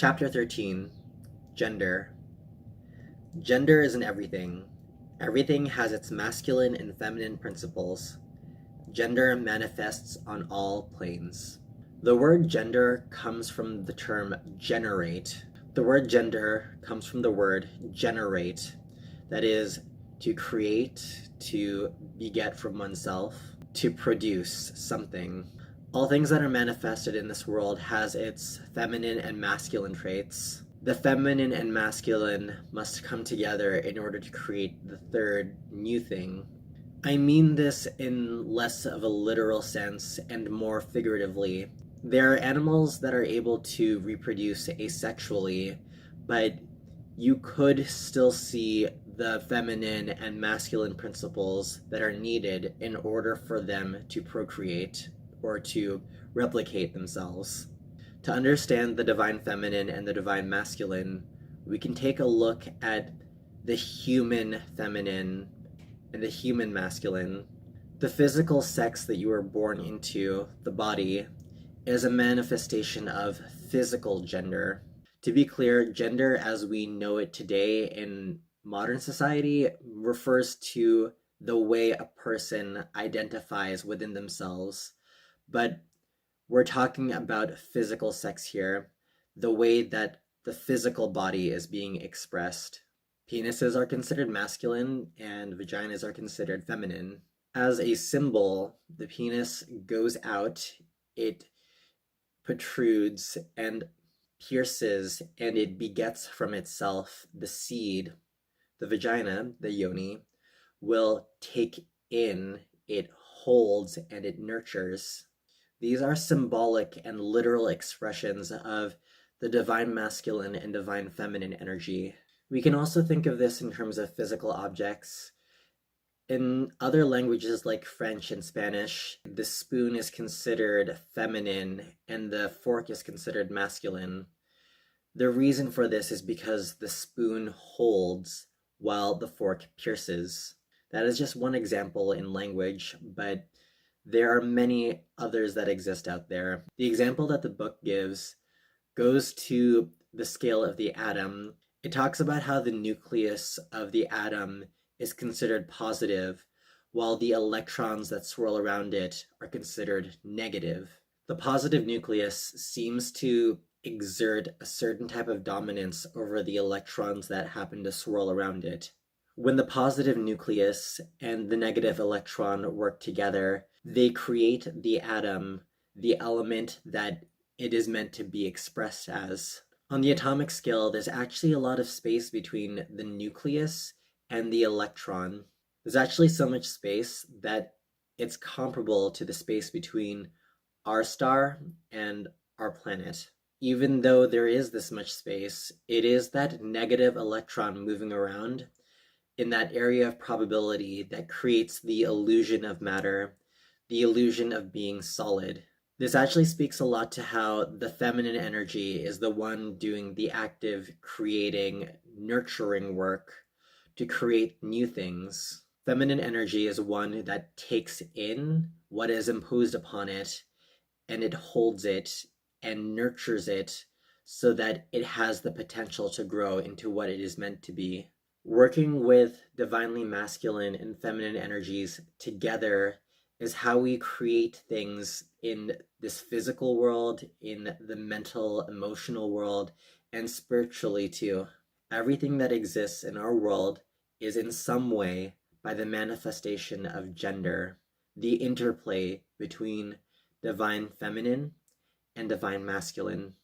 Chapter 13, Gender. Gender is in everything. Everything has its masculine and feminine principles. Gender manifests on all planes. The word gender comes from the term generate. The word gender comes from the word generate, that is, to create, to beget from oneself, to produce something. All things that are manifested in this world has its feminine and masculine traits. The feminine and masculine must come together in order to create the third new thing. I mean this in less of a literal sense and more figuratively. There are animals that are able to reproduce asexually, but you could still see the feminine and masculine principles that are needed in order for them to procreate or to replicate themselves. To understand the divine feminine and the divine masculine, we can take a look at the human feminine and the human masculine. The physical sex that you are born into, the body, is a manifestation of physical gender. To be clear, gender as we know it today in modern society refers to the way a person identifies within themselves. But we're talking about physical sex here, the way that the physical body is being expressed. Penises are considered masculine and vaginas are considered feminine. As a symbol, the penis goes out, it protrudes and pierces, and it begets from itself the seed. The vagina, the yoni, will take in, it holds, and it nurtures. These are symbolic and literal expressions of the divine masculine and divine feminine energy. We can also think of this in terms of physical objects. In other languages like French and Spanish, the spoon is considered feminine and the fork is considered masculine. The reason for this is because the spoon holds while the fork pierces. That is just one example in language, but there are many others that exist out there. The example that the book gives goes to the scale of the atom. It talks about how the nucleus of the atom is considered positive, while the electrons that swirl around it are considered negative. The positive nucleus seems to exert a certain type of dominance over the electrons that happen to swirl around it. When the positive nucleus and the negative electron work together, they create the atom, the element that it is meant to be expressed as. On the atomic scale, there's actually a lot of space between the nucleus and the electron. There's actually so much space that it's comparable to the space between our star and our planet. Even though there is this much space, it is that negative electron moving around in that area of probability that creates the illusion of matter, the illusion of being solid. This actually speaks a lot to how the feminine energy is the one doing the active, creating, nurturing work to create new things. Feminine energy is one that takes in what is imposed upon it and it holds it and nurtures it so that it has the potential to grow into what it is meant to be. Working with divinely masculine and feminine energies together is how we create things in this physical world, in the mental, emotional world, and spiritually too. Everything that exists in our world is in some way by the manifestation of gender, the interplay between divine feminine and divine masculine.